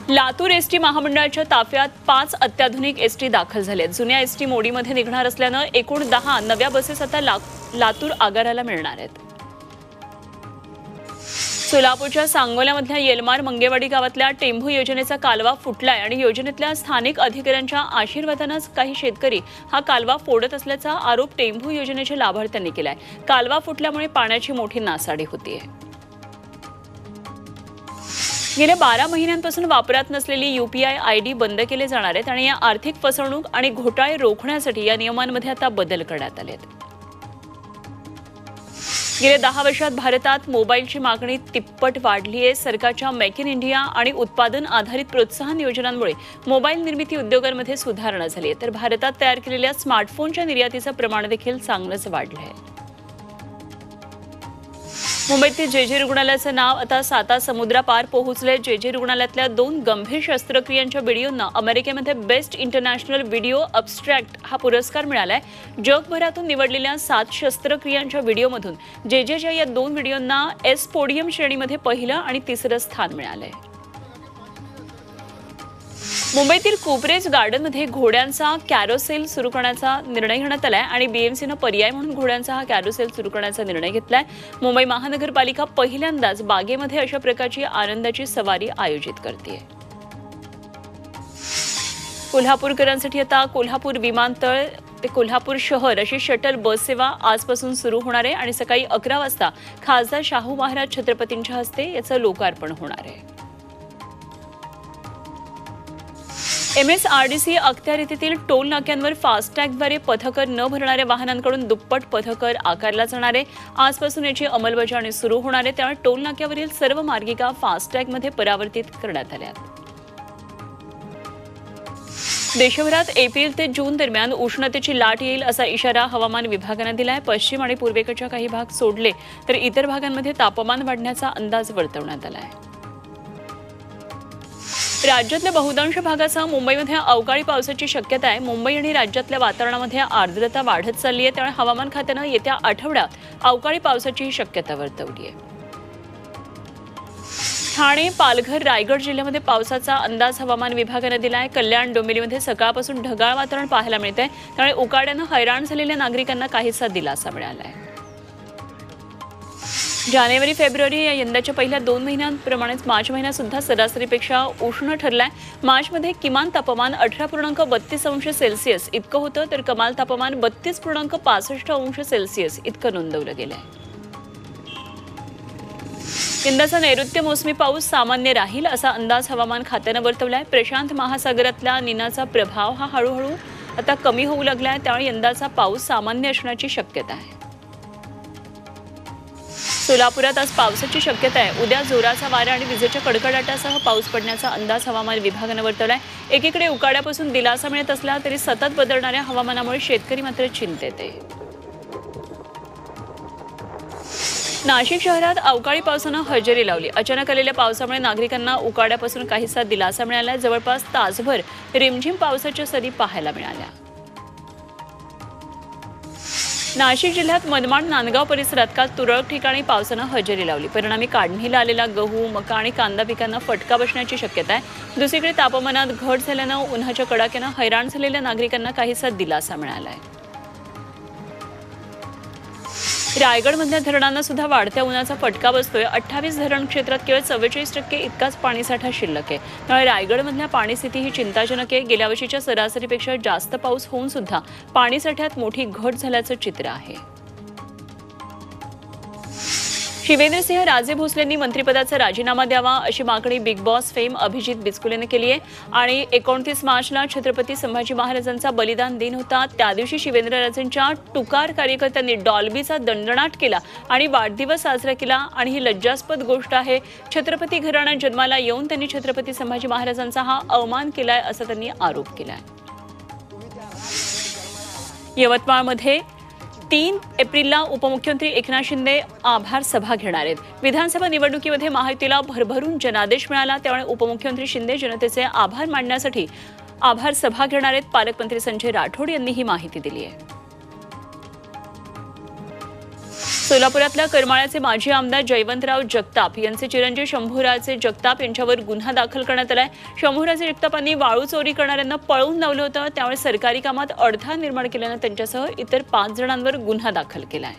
Latur ST महामंडळाच्या ताफ्यात 5 अत्याधुनिक एसटी दाखल झालेत। जुन्या एसटी मोडीमध्ये निघणार असल्यानं एकूण 10 नव्या बसेस आता लातूर आगाराला मिळणार आहेत। सोलापूरच्या सांगोल्यामधल्या येलमार मंगेवाडी गावातल्या टेंभू योजनेचा कालवा फुटलाय आणि योजनेतल्या स्थानिक अधिकाऱ्यांच्या आशीर्वादानेच काही शेतकरी हा कालवा फोडत असल्याचा आरोप टेंभू योजनेच्या लाभार्थ्यांनी केलाय। कालवा फुटल्यामुळे पाण्याची मोठी नासाडी होतीये। गेल्या 12 महिन्यांपासून वापरात नसलेली यूपीआय आयडी बंद केले जाणार आहेत आणि या आर्थिक फसवणूक आणि घोटाळे रोखण्यासाठी या नियमांमध्ये आता बदल करण्यात आले आहेत। गेल्या 10 वर्षात भारतात मोबाईलची मागणी तिप्पट वाढली आहे। सरकारच्या मेक इन इंडिया आणि उत्पादन आधारित प्रोत्साहन योजनांमुळे मोबाईल निर्मिती उद्योगांमध्ये सुधारणा झाली आहे, तर भारतात तयार केलेल्या स्मार्टफोनच्या निर्यातीचं प्रमाण देखील चांगलंच वाढलं आहे। मुंबईतील जेजे रुग्णालयाचं नाव आता 7 समुद्रापार पोहोचले। जेजे रुग्णालयातल्या 2 गंभीर शस्त्रक्रियांच्या व्हिडिओंना अमेरिकेमध्ये बेस्ट इंटरनॅशनल व्हिडिओ अब्स्ट्रॅक्ट हा पुरस्कार मिळालाय। जगभरातून निवडलेल्या 7 शस्त्रक्रियांच्या व्हिडिओमधून जेजेच्या या 2 व्हिडिओंना एस पोडियम श्रेणीमध्ये पहिलं आणि तिसरं स्थान मिळालंय। मुंबईतील कुपरेज गार्डनमध्ये घोड्यांचा कॅरोसेल सुरू करण्याचा निर्णय घेण्यात आलाय आणि बीएमसीनं पर्याय म्हणून घोड्यांचा हा कॅरोसेल सुरू करण्याचा निर्णय घेतलाय। मुंबई महानगरपालिका पहिल्यांदाच बागेमध्ये अशा प्रकारची आनंदाची सवारी आयोजित करते। कोल्हापूरकरांसाठी आता कोल्हापूर विमानतळ ते कोल्हापूर शहर अशी शटल बस सेवा आजपासून सुरू होणार आहे आणि सकाळी 11 वाजता खासदार शाहू महाराज छत्रपतींच्या हस्ते याचं लोकार्पण होणार आहे। MSRDC अखत्यार येथील टोल नाक्यांवर फास्टॅगद्वारे पथकर न भरणाऱ्या वाहनांकडून दुप्पट पथकर आकारला जाणार आहे। आजपासून याची अंमलबजावणी सुरू होणार आहे, त्यामुळे टोल नाक्यावरील सर्व मार्गिका फास्टॅगमध्ये परावर्तित करण्यात आल्या आहेत। देशभरात एप्रिल ते जून दरम्यान उष्णतेची लाट येईल असा इशारा हवामान विभागानं दिलाय। पश्चिम आणि पूर्वेकडच्या काही भाग सोडले तर इतर भागांमध्ये तापमान वाढण्याचा अंदाज वर्तवण्यात आलाय। राज्यातल्या बहुतांश भागासह मुंबईमध्ये अवकाळी पावसाची शक्यता आहे। मुंबई आणि राज्यातल्या वातावरणामध्ये आर्द्रता वाढत चालली आहे, त्यामुळे हवामान खात्यानं येत्या आठवड्यात अवकाळी पावसाची शक्यता वर्तवली आहे। ठाणे, पालघर, रायगड जिल्ह्यामध्ये पावसाचा अंदाज हवामान विभागानं दिलाय। कल्याण, डोंबिवलीमध्ये सकाळपासून ढगाळ वातावरण पाहायला मिळतंय, त्यामुळे उकाड्यानं हैराण झालेल्या नागरिकांना काहीसा दिलासा मिळाला आहे। जानेवारी फेब्रुवारी या यंदाच्या पहिल्या 2 महिन्यांप्रमाणेच मार्च महिना सुद्धा सरासरीपेक्षा उष्ण ठरलाय। मार्चमध्ये किमान तापमान 18.32 अंश सेल्सिअस इतकं होतं, तर कमाल तापमान 32.65 अंश सेल्सिअस इतकं नोंदवलं गेलंय। यंदाचा नैऋत्य मोसमी पाऊस सामान्य राहील असा अंदाज हवामान खात्यानं वर्तवलाय। प्रशांत महासागरातला निनाचा प्रभाव हा हळूहळू आता कमी होऊ लागलाय, त्यामुळे यंदाचा पाऊस सामान्य असण्याची शक्यता आहे। सोलापुरात आज पावसाची शक्यता आहे। उद्या जोराचा वारा आणि विजेच्या कडकडाटासह पाऊस पडण्याचा अंदाज हवामान विभागानं वर्तवलाय। एकीकडे उकाड्यापासून दिलासा मिळत असला तरी सतत बदलणाऱ्या हवामानामुळे शेतकरी मात्र चिंतेत आहे। नाशिक शहरात अवकाळी पावसानं हजेरी लावली। अचानक आलेल्या पावसामुळे नागरिकांना उकाड्यापासून काहीसा दिलासा मिळाला। जवळपास तासभर रिमझिम पावसाच्या सरी पाहायला मिळाल्या। नाशिक जिल्ह्यात मनमाड, नांदगाव परिसरात काल तुरळक ठिकाणी पावसानं हजेरी लावली। परिणामी काढणीला आलेला गहू, मका आणि कांदा पिकांना फटका बसण्याची शक्यता आहे। दुसरीकडे तापमानात घट झाल्यानं उन्हाच्या कडाक्यानं हैराण झालेल्या नागरिकांना काहीसा दिलासा मिळाला आहे। रायगडमधल्या धरणांना सुद्धा वाढत्या उन्हाचा फटका बसतोय। 28 धरण क्षेत्रात केवळ 44% इतकाच पाणीसाठा शिल्लक आहे, त्यामुळे रायगडमधल्या पाणीस्थिती ही चिंताजनक आहे। गेल्या वर्षीच्या सरासरीपेक्षा जास्त पाऊस होऊन सुद्धा पाणीसाठ्यात मोठी घट झाल्याचं चित्र आहे। शिवेंद्रसिंह राजे भोसलेंनी मंत्रिपदाचा राजीनामा द्यावा अशी मागणी बिग बॉस फेम अभिजित बिचकुलेनं केली आहे आणि 29 मार्चला छत्रपती संभाजी महाराजांचा बलिदान दिन होता। त्या दिवशी शिवेंद्रराजेंच्या टुकार कार्यकर्त्यांनी डॉल्बीचा दणदणाट केला आणि वाढदिवस साजरा केला आणि ही लज्जास्पद गोष्ट आहे। छत्रपती घराण्यात जन्माला येऊन त्यांनी छत्रपती संभाजी महाराजांचा हा अवमान केलाय असा त्यांनी आरोप केलाय। यवतमाळमध्ये 3 एप्रिलला उपमुख्यमंत्री एकनाथ शिंदे आभार सभा घेणार आहेत। विधानसभा निवडणुकीमध्ये महायुतीला भरभरून जनादेश मिळाला, त्यामुळे उपमुख्यमंत्री शिंदे जनतेचे आभार मानण्यासाठी आभार सभा घेणार आहेत। पालकमंत्री संजय राठोड यांनी ही माहिती दिली आहे। सोलापुरातल्या करमाळ्याचे माजी आमदार जयवंतराव जगताप यांचे चिरंजीव शंभूराजे जगताप यांच्यावर गुन्हा दाखल करण्यात आलाय। शंभूराजे जगतापांनी वाळू चोरी करणाऱ्यांना पळवून लावलं होतं, त्यामुळे सरकारी कामात अडथळा निर्माण केल्यानं त्यांच्यासह इतर 5 जणांवर गुन्हा दाखल केलाय।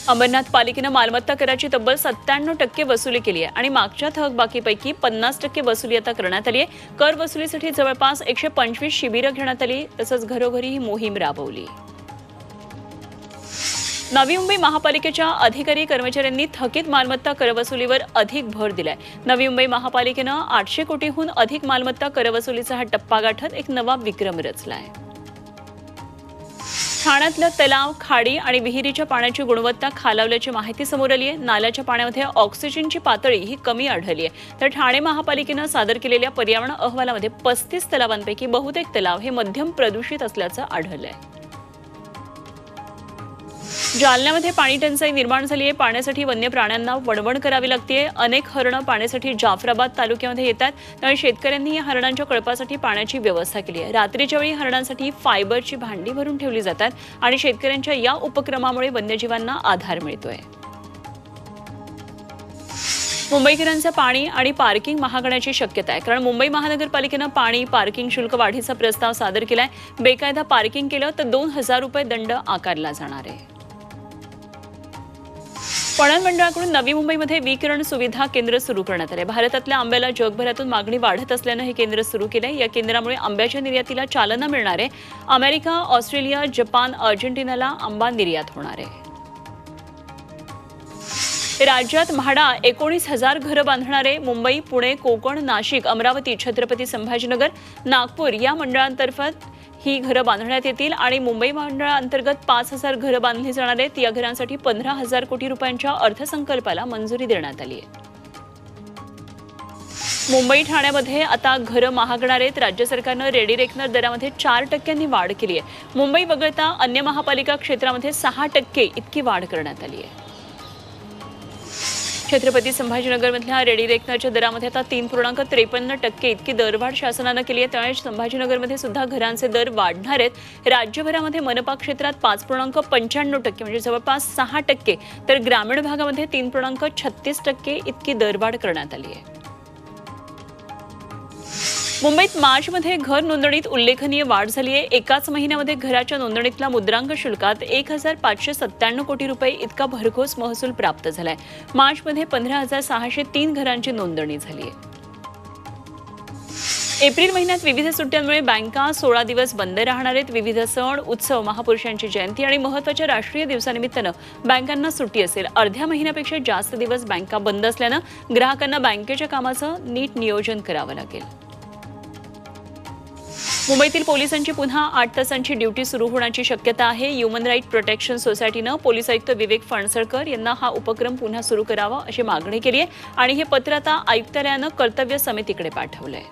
अंबरनाथ पालिकेनं मालमत्ता कराची तब्बल 97% वसुली केली आहे आणि मागच्या थकबाकीपैकी 50% वसुली आता करण्यात आली आहे। कर वसुलीसाठी जवळपास 125 शिबिरं घेण्यात आली, तसंच घरोघरी ही मोहीम राबवली। नवी मुंबई महापालिकेच्या अधिकारी कर्मचाऱ्यांनी थकीत मालमत्ता करवसुलीवर अधिक भर दिलाय। नवी मुंबई महापालिकेनं 800 कोटीहून अधिक मालमत्ता करवसुलीचा हा टप्पा गाठत एक नवा विक्रम रचलाय। ठाण्यातल्या तलाव, खाडी आणि विहिरीच्या पाण्याची गुणवत्ता खालावल्याची माहिती समोर आली आहे। नाल्याच्या पाण्यामध्ये ऑक्सिजनची पातळी ही कमी आढळली आहे। तर ठाणे महापालिकेनं सादर केलेल्या पर्यावरण अहवालामध्ये 35 तलावांपैकी बहुतेक तलाव हे मध्यम प्रदूषित असल्याचं आढळलंय। जालन्यामध्ये पाणी टंचाई निर्माण झाली आहे। पाण्यासाठी वन्य प्राण्यांना वणवण करावी लागते। अनेक हरणं पाण्यासाठी जाफराबाद तालुक्यामध्ये येतात, त्यामुळे शेतकऱ्यांनी या हरणांच्या कळपासाठी पाण्याची व्यवस्था केली आहे। रात्रीच्या वेळी हरणांसाठी फायबरची भांडी भरून ठेवली जातात आणि शेतकऱ्यांच्या या उपक्रमामुळे वन्यजीवांना आधार मिळतोय। मुंबईकरांचं पाणी आणि पार्किंग महागण्याची शक्यता आहे, कारण मुंबई महानगरपालिकेनं पाणी पार्किंग शुल्क वाढीचा प्रस्ताव सादर केलाय। बेकायदा पार्किंग केलं तर 2000 रुपये दंड आकारला जाणार आहे। पणन मंडळाकडून नवी मुंबईमध्ये विकिरण सुविधा केंद्र सुरू करण्यात आले। भारतातल्या आंब्याला जगभरातून मागणी वाढत असल्यानं हे केंद्र सुरू केलंय। या केंद्रामुळे आंब्याच्या निर्यातीला चालना मिळणार आहे। अमेरिका, ऑस्ट्रेलिया, जपान, अर्जेंटिनाला आंबा निर्यात होणार आहे। राज्यात म्हाडा 19,000 घरं बांधणारे मुंबई, पुणे, कोकण, नाशिक, अमरावती, छत्रपती संभाजीनगर, नागपूर या मंडळांतर्फे ही घरं बांधण्यात येतील आणि मुंबई मंडळाअंतर्गत 5,000 घरं बांधली जाणार आहेत। या घरांसाठी 15,000 कोटी रुपयांच्या अर्थसंकल्पाला मंजुरी देण्यात आली आहे। मुंबई ठाण्यामध्ये आता घरं महागणार आहेत। राज्य सरकारनं रेडी रेकनर दरामध्ये 4% वाढ केली आहे। मुंबई वगळता अन्य महापालिका क्षेत्रामध्ये 6% इतकी वाढ करण्यात आली आहे। छत्रपती संभाजीनगरमधल्या रेडी रेकनरच्या दरामध्ये आता 3.53% इतकी दरवाढ शासनानं केली आहे। त्यामुळे संभाजीनगरमध्ये सुद्धा घरांचे दर वाढणार आहेत। राज्यभरामध्ये मनपा क्षेत्रात 5.95% म्हणजे जवळपास 6%, तर ग्रामीण भागामध्ये 3.36% इतकी दरवाढ करण्यात आली आहे। मुंबईत मार्चमध्ये घर नोंदणीत उल्लेखनीय वाढ झाली आहे। एकाच महिन्यामध्ये घराच्या नोंदणीतल्या मुद्रांक शुल्कात 1,597 कोटी रुपये इतका भरघोस महसूल प्राप्त झालाय। मार्चमध्ये 15,603 घरांची नोंदणी झाली आहे। एप्रिल महिन्यात विविध सुट्ट्यांमुळे बँका 16 दिवस बंद राहणार आहेत। विविध सण, उत्सव, महापुरुषांची जयंती आणि महत्त्वाच्या राष्ट्रीय दिवसानिमित्तानं बँकांना सुट्टी असेल। अर्ध्या महिन्यापेक्षा जास्त दिवस बँका बंद असल्यानं ग्राहकांना बँकेच्या कामाचं नीट नियोजन करावं लागेल। मुंबईतील पोलिसांची पुन्हा 8 तासांची ड्युटी सुरू होण्याची शक्यता आहे। ह्युमन राईट प्रोटेक्शन सोसायटीनं पोलीस आयुक्त विवेक फणसळकर यांना हा उपक्रम पुन्हा सुरू करावा अशी मागणी केली आहे आणि हे पत्र आता आयुक्तालयानं कर्तव्य समितीकडे पाठवलंय।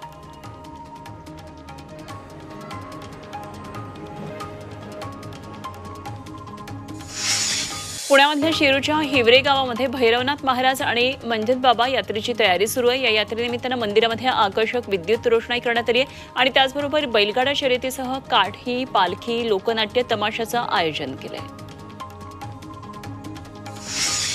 पुण्यामधल्या शिरूरच्या हिवरे गावामध्ये भैरवनाथ महाराज आणि मंजत बाबा यात्रेची तयारी सुरू आहे। या यात्रेनिमित्तानं मंदिरामध्ये आकर्षक विद्युत रोषणाई करण्यात आली आहे आणि त्याचबरोबर बैलगाडा शर्यतीसह काठी, पालखी, लोकनाट्य, तमाशाचं आयोजन केलंय।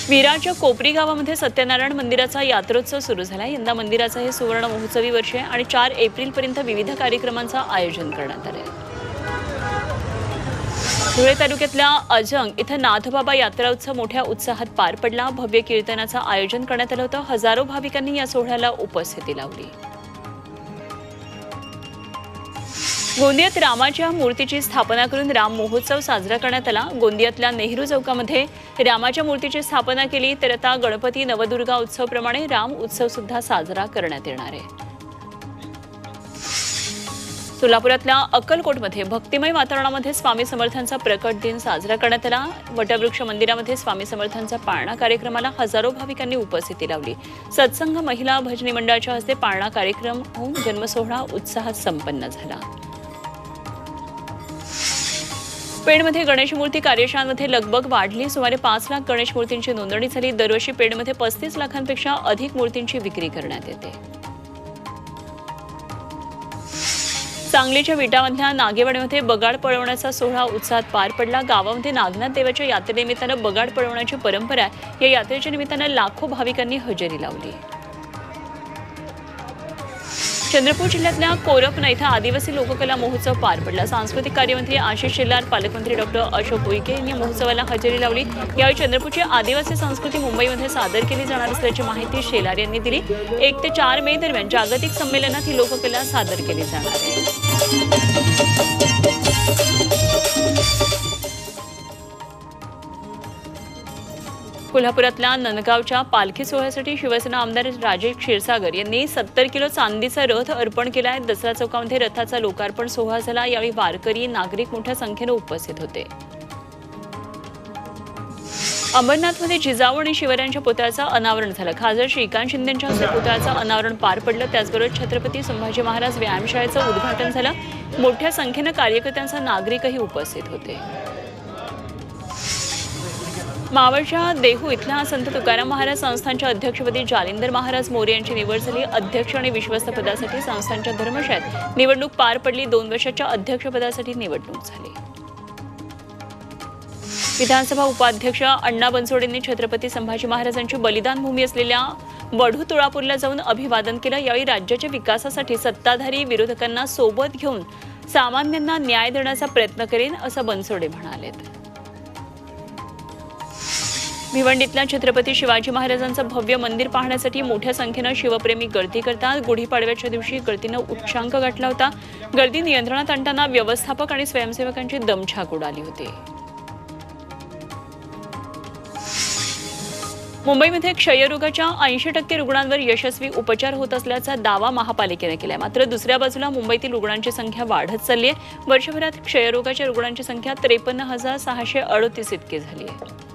विरारच्या कोपरी गावामध्ये सत्यनारायण मंदिराचा यात्रोत्सव सुरू झाला। यंदा मंदिराचं हे सुवर्ण महोत्सवी वर्ष आहे आणि 4 एप्रिलपर्यंत विविध कार्यक्रमांचं आयोजन करण्यात आलं आहे। धुळे तालुक्यातल्या अजंग इथं नाथबाबा यात्रा उत्सव मोठ्या उत्साहात पार पडला। भव्य कीर्तनाचं आयोजन करण्यात आलं होतं। हजारो भाविकांनी या सोहळ्याला उपस्थिती लावली। गोंदियात रामाच्या मूर्तीची स्थापना करून राम महोत्सव साजरा करण्यात आला। गोंदियातल्या नेहरू चौकामध्ये रामाच्या मूर्तीची स्थापना केली, तर आता गणपती नवदुर्गा उत्सवप्रमाणे राम उत्सव सुद्धा साजरा करण्यात येणार आहे। सोलापुरातल्या अक्कलकोटमध्ये भक्तिमय वातावरणामध्ये स्वामी समर्थांचा प्रकट दिन साजरा करण्यात आला। वटवृक्ष मंदिरामध्ये स्वामी समर्थांचा पाळणा कार्यक्रमाला हजारो भाविकांनी उपस्थिती लावली। सत्संग महिला भजनी मंडळाच्या हस्ते पाळणा कार्यक्रम होऊन जन्मसोहळा उत्साहात संपन्न झाला। पेणमध्ये गणेश मूर्ती कार्यशाळांमध्ये लगबग वाढली। सुमारे 5 लाख गणेश मूर्तींची नोंदणी झाली। दरवर्षी पेणमध्ये 35 लाखांपेक्षा अधिक मूर्तींची विक्री करण्यात येते। सांगलीच्या विटामधल्या नागेवाडीमध्ये बगाड पळवण्याचा सोहळा उत्साहात पार पडला। गावामध्ये नागनाथ देवाच्या यात्रेनिमित्तानं बगाड पळवण्याची परंपरा आहे। या यात्रेच्या निमित्तानं लाखो भाविकांनी हजेरी लावली। चंद्रपूर जिल्ह्यातल्या कोरपना इथं आदिवासी लोककला महोत्सव पार पडला। सांस्कृतिक कार्यमंत्री आशिष शेलार, पालकमंत्री डॉक्टर अशोक उईके यांनी महोत्सवाला हजेरी लावली। यावेळी चंद्रपूरची आदिवासी संस्कृती मुंबईमध्ये सादर केली जाणार असल्याची माहिती शेलार यांनी दिली। 1 ते 4 मे दरम्यान जागतिक संमेलनात ही लोककला सादर केली जाणार आहे। कोल्हापुरातल्या नंदगावच्या पालखी सोहळ्यासाठी शिवसेना आमदार राजेश क्षीरसागर यांनी 70 किलो चांदीचा रथ अर्पण केलाय। दसरा चौकामध्ये रथाचा लोकार्पण सोहळा झाला। यावेळी वारकरी नागरिक मोठ्या संख्येने उपस्थित होते। अंबरनाथमध्ये जिजाऊ आणि शिवरायांच्या पुतळ्याचं अनावरण झालं। खासदार श्रीकांत शिंदेंच्या हस्ते पुतळ्याचं अनावरण पार पडलं। त्याचबरोबर छत्रपती संभाजी महाराज व्यायामशाळेचं उद्घाटन झालं। मोठ्या संख्येनं कार्यकर्त्यांसह नागरिकही उपस्थित होते। मावळच्या देहू इथल्या संत तुकाराम महाराज संस्थानच्या अध्यक्षपदी जालिंदर महाराज मोरे यांची निवड झाली। अध्यक्ष आणि विश्वस्त पदासाठी संस्थानच्या धर्मशाळेत निवडणूक पार पडली। 2 वर्षाच्या अध्यक्षपदासाठी निवडणूक झाली। विधानसभा उपाध्यक्ष अण्णा बनसोडेंनी छत्रपती संभाजी महाराजांची बलिदान भूमी असलेल्या वढू तुळापूरला जाऊन अभिवादन केलं। यावेळी राज्याच्या विकासासाठी सत्ताधारी विरोधकांना सोबत घेऊन सामान्यांना न्याय देण्याचा प्रयत्न करेन असं बनसोडे म्हणाले। भिवंडीतल्या छत्रपती शिवाजी महाराजांचं भव्य मंदिर पाहण्यासाठी मोठ्या संख्येनं शिवप्रेमी गर्दी करतात। गुढीपाडव्याच्या दिवशी गर्दीनं उच्चांक गाठला होता। गर्दी नियंत्रणात आणताना व्यवस्थापक आणि स्वयंसेवकांची दमछाक उडाली होती। मुंबईमध्ये क्षयरोगाच्या 80% रुग्णांवर यशस्वी उपचार होत असल्याचा दावा महापालिकेने केलाय। मात्र दुसऱ्या बाजूला मुंबईतील रुग्णांची संख्या वाढत चालली आहे। वर्षभरात क्षयरोगाच्या रुग्णांची संख्या 53,638 इतकी झाली आहे।